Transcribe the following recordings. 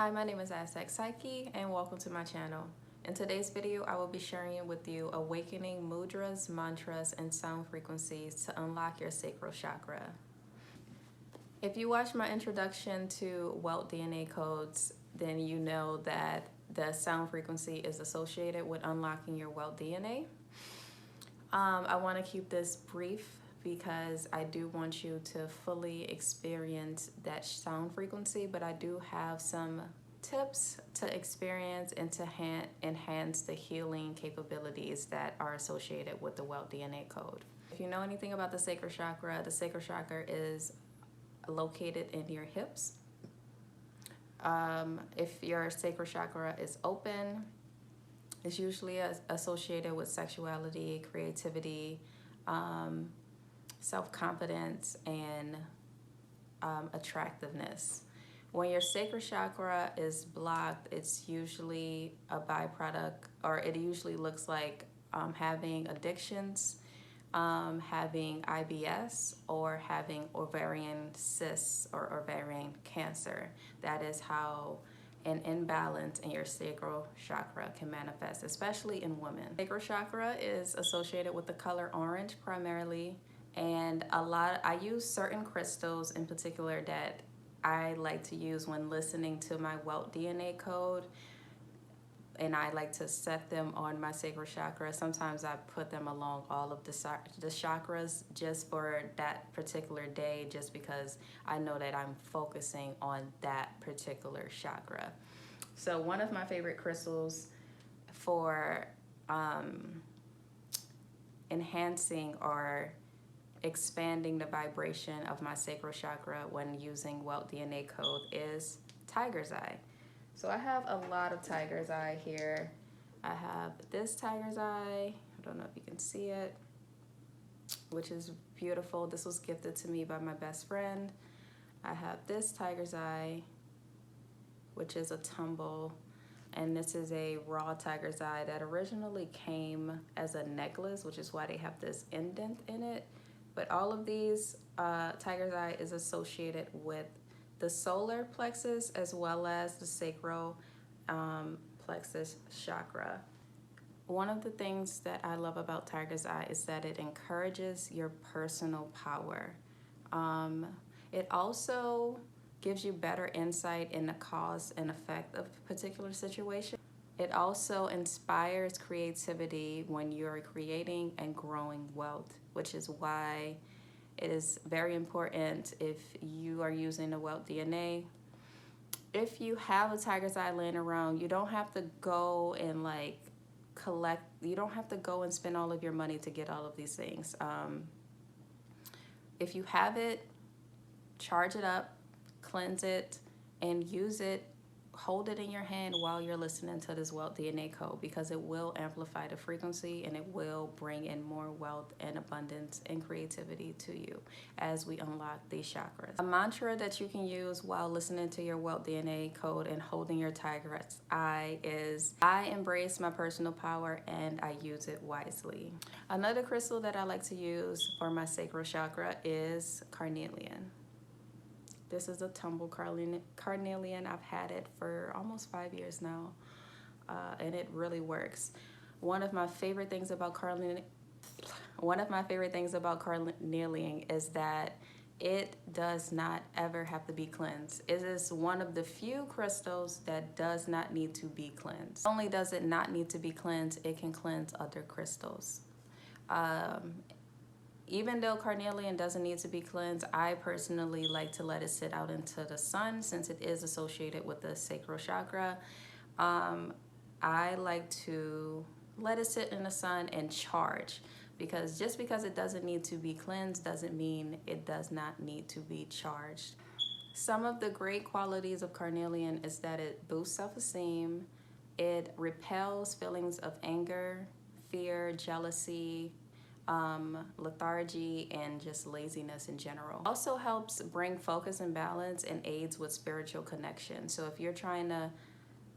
Hi, my name is Aztec Psyche and welcome to my channel. In today's video, I will be sharing with you awakening mudras, mantras, and sound frequencies to unlock your sacral chakra. If you watch my introduction to WealthDNA codes, then you know that the sound frequency is associated with unlocking your WealthDNA. I want to keep this brief because I do want you to fully experience that sound frequency, but I do have some tips to experience and to enhance the healing capabilities that are associated with the WealthDNA code. If you know anything about the sacral chakra is located in your hips. If your sacral chakra is open, it's usually associated with sexuality, creativity, self-confidence, and attractiveness. When your sacral chakra is blocked, it's usually a byproduct, or it usually looks like having addictions, having IBS, or having ovarian cysts or ovarian cancer. That is how an imbalance in your sacral chakra can manifest, especially in women. Sacral chakra is associated with the color orange primarily, and I use certain crystals in particular that I like to use when listening to my WealthDNA code, and I like to set them on my sacral chakra. Sometimes I put them along all of the chakras just for that particular day, just because I know that I'm focusing on that particular chakra. So one of my favorite crystals for enhancing or expanding the vibration of my sacral chakra when using WealthDNA code is tiger's eye. So I have a lot of tiger's eye here. I have this tiger's eye. I don't know if you can see it, which is beautiful. This was gifted to me by my best friend. I have this tiger's eye, which is a tumble. And this is a raw tiger's eye that originally came as a necklace, which is why they have this indent in it. But all of these, tiger's eye is associated with the solar plexus as well as the sacral plexus chakra. One of the things that I love about tiger's eye is that it encourages your personal power. It also gives you better insight in the cause and effect of a particular situation. It also inspires creativity when you're creating and growing wealth, which is why it is very important if you are using the WealthDNA. If you have a tiger's eye laying around, you don't have to go and you don't have to go and spend all of your money to get all of these things. If you have it, charge it up, cleanse it, and use it. Hold it in your hand while you're listening to this WealthDNA code, because it will amplify the frequency and it will bring in more wealth and abundance and creativity to you as we unlock these chakras. A mantra that you can use while listening to your WealthDNA code and holding your tiger's eye is, I embrace my personal power and I use it wisely. Another crystal that I like to use for my sacral chakra is Carnelian. This is a tumble Carnelian. I've had it for almost 5 years now, and it really works. One of my favorite things about Carnelian is that it does not ever have to be cleansed. It is one of the few crystals that does not need to be cleansed. Not only does it not need to be cleansed, it can cleanse other crystals. Even though Carnelian doesn't need to be cleansed, I personally like to let it sit out into the sun since it is associated with the sacral chakra. I like to let it sit in the sun and charge, because just because it doesn't need to be cleansed doesn't mean it does not need to be charged. Some of the great qualities of Carnelian is that it boosts self-esteem, it repels feelings of anger, fear, jealousy, lethargy, and just laziness in general. Also helps bring focus and balance and aids with spiritual connection. So if you're trying to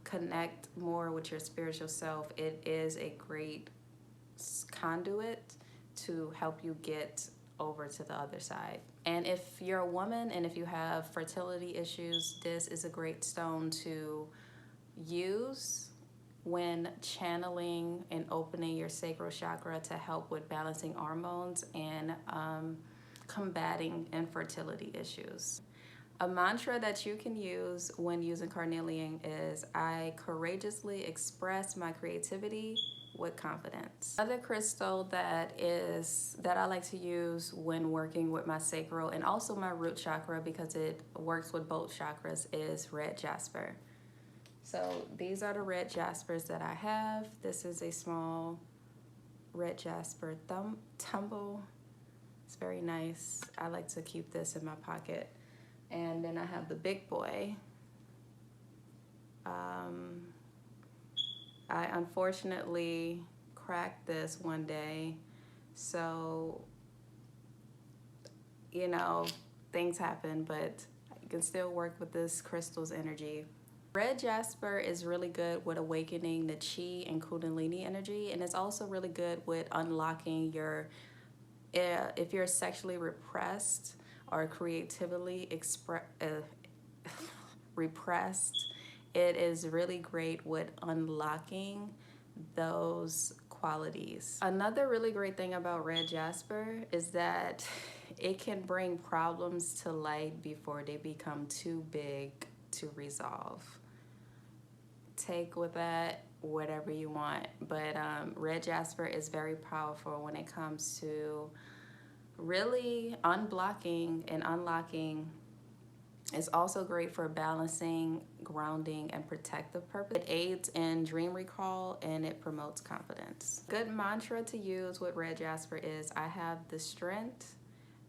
connect more with your spiritual self, it is a great conduit to help you get over to the other side. And if you're a woman and if you have fertility issues, this is a great stone to use when channeling and opening your sacral chakra to help with balancing hormones and combating infertility issues. A mantra that you can use when using Carnelian is, I courageously express my creativity with confidence. Another crystal that I like to use when working with my sacral and also my root chakra, because it works with both chakras, is red jasper. So these are the red jaspers that I have. This is a small red jasper tumble. It's very nice. I like to keep this in my pocket. And then I have the big boy. I unfortunately cracked this one day. So, you know, things happen, but you can still work with this crystal's energy. Red jasper is really good with awakening the chi and kundalini energy, and it's also really good with unlocking your, if you're sexually repressed or creatively repressed, it is really great with unlocking those qualities. Another really great thing about red jasper is that it can bring problems to light before they become too big to resolve. Take with that whatever you want, but red jasper is very powerful when it comes to really unblocking and unlocking. It's also great for balancing, grounding, and protective purpose. It aids in dream recall and it promotes confidence. Good mantra to use with red jasper is, I have the strength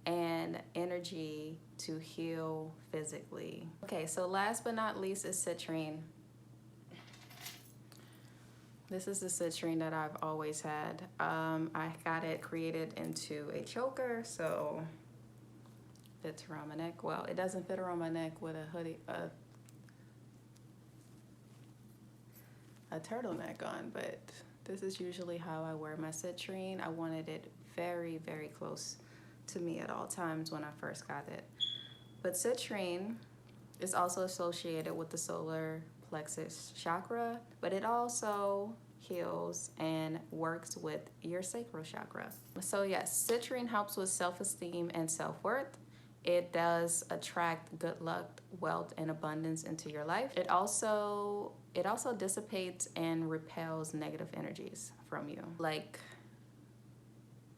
and energy to heal physically. Okay, so last but not least is citrine. This is the citrine that I've always had. I got it created into a choker, so fits around my neck. Well, it doesn't fit around my neck with a hoodie, a turtleneck on, but this is usually how I wear my citrine. I wanted it very, very close to me at all times when I first got it. But citrine is also associated with the solar plexus chakra, but it also heals and works with your sacral chakra. So yes, citrine helps with self-esteem and self-worth. It does attract good luck, wealth, and abundance into your life. It also dissipates and repels negative energies from you. Like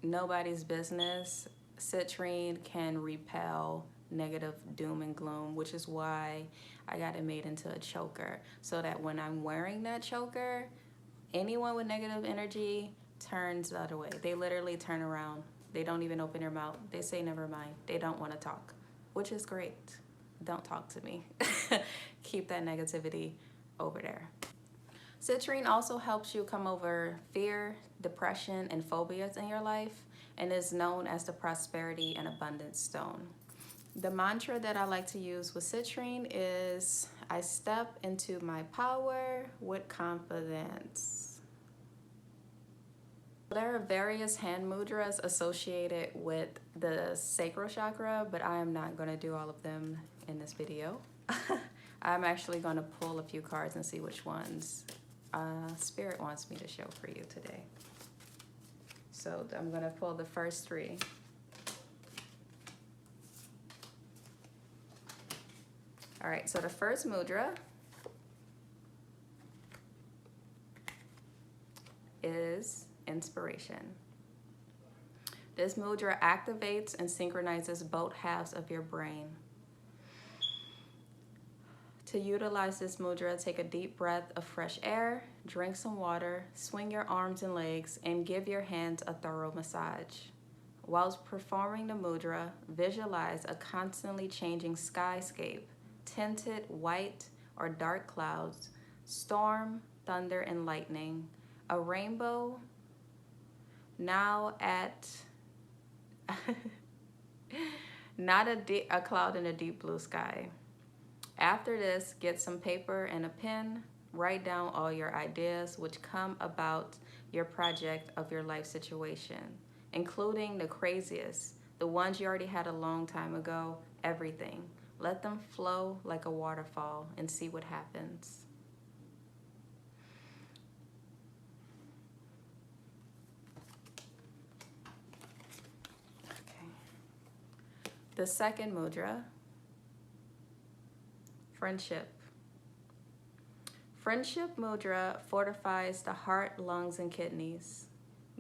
nobody's business, citrine can repel negative doom and gloom, which is why I got it made into a choker, so that when I'm wearing that choker, anyone with negative energy turns the other way. They literally turn around. They don't even open their mouth. They say never mind. They don't want to talk, which is great. Don't talk to me. Keep that negativity over there. Citrine also helps you come over fear, depression, and phobias in your life, and is known as the prosperity and abundance stone. The mantra that I like to use with citrine is, I step into my power with confidence. There are various hand mudras associated with the sacral chakra, but I am not going to do all of them in this video. I'm actually going to pull a few cards and see which ones Spirit wants me to show for you today. So I'm going to pull the first three. All right, so the first mudra is inspiration. This mudra activates and synchronizes both halves of your brain. To utilize this mudra, take a deep breath of fresh air, drink some water, swing your arms and legs, and give your hands a thorough massage. Whilst performing the mudra, visualize a constantly changing skyscape, tinted white or dark clouds, storm, thunder, and lightning, a rainbow, now at not a cloud in a deep blue sky. After this, get some paper and a pen, write down all your ideas which come about your project of your life situation, including the craziest, The ones you already had a long time ago, everything. Let them flow like a waterfall and see what happens. Okay. The second mudra, friendship. Friendship mudra fortifies the heart, lungs, and kidneys.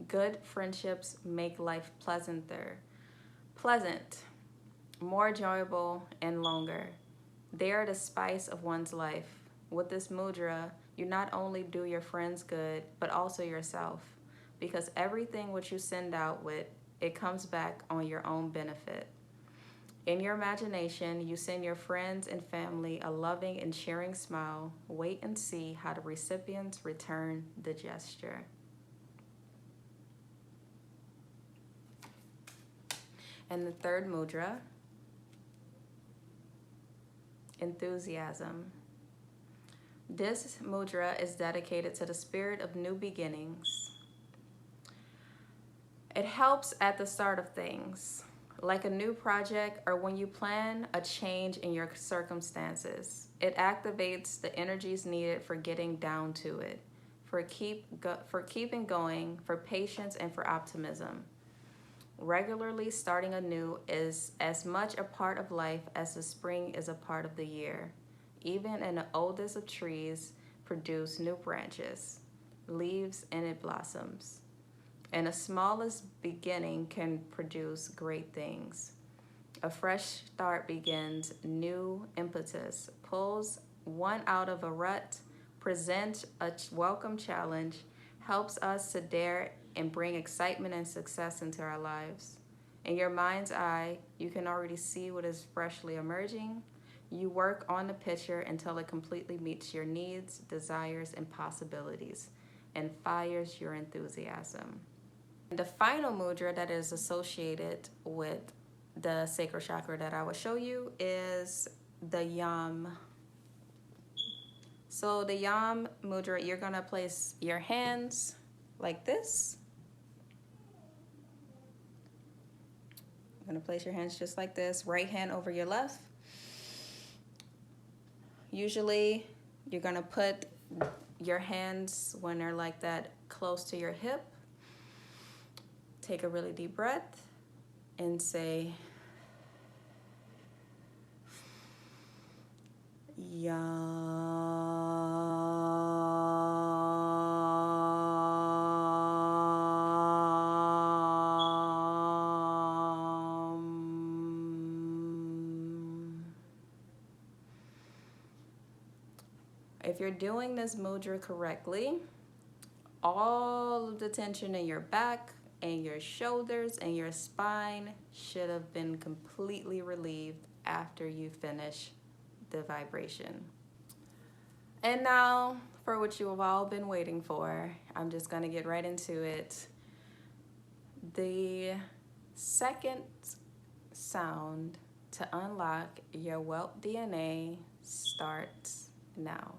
Good friendships make life pleasant, more enjoyable, and longer. They are the spice of one's life. With this mudra, you not only do your friends good, but also yourself, because everything which you send out with, it comes back on your own benefit. In your imagination, you send your friends and family a loving and cheering smile. Wait and see how the recipients return the gesture. And the third mudra, enthusiasm. This mudra is dedicated to the spirit of new beginnings. It helps at the start of things, like a new project or when you plan a change in your circumstances. It activates the energies needed for getting down to it, for keeping going, for patience, and for optimism. Regularly starting anew is as much a part of life as the spring is a part of the year. Even in the oldest of trees produce new branches, leaves, and it blossoms. And the smallest beginning can produce great things. A fresh start begins, new impetus, pulls one out of a rut, presents a welcome challenge, helps us to dare and bring excitement and success into our lives. In your mind's eye, you can already see what is freshly emerging. You work on the picture until it completely meets your needs, desires, and possibilities, and fires your enthusiasm. The final mudra that is associated with the sacral chakra that I will show you is the yam. So the yam mudra, you're gonna place your hands like this. You're gonna place your hands just like this, right hand over your left. Usually you're gonna put your hands, when they're like that, close to your hip. Take a really deep breath and say, Yam. If you're doing this mudra correctly, all of the tension in your back and your shoulders and your spine should have been completely relieved after you finish the vibration. And now for what you have all been waiting for, I'm just gonna get right into it. The second sound to unlock your WealthDNA starts now.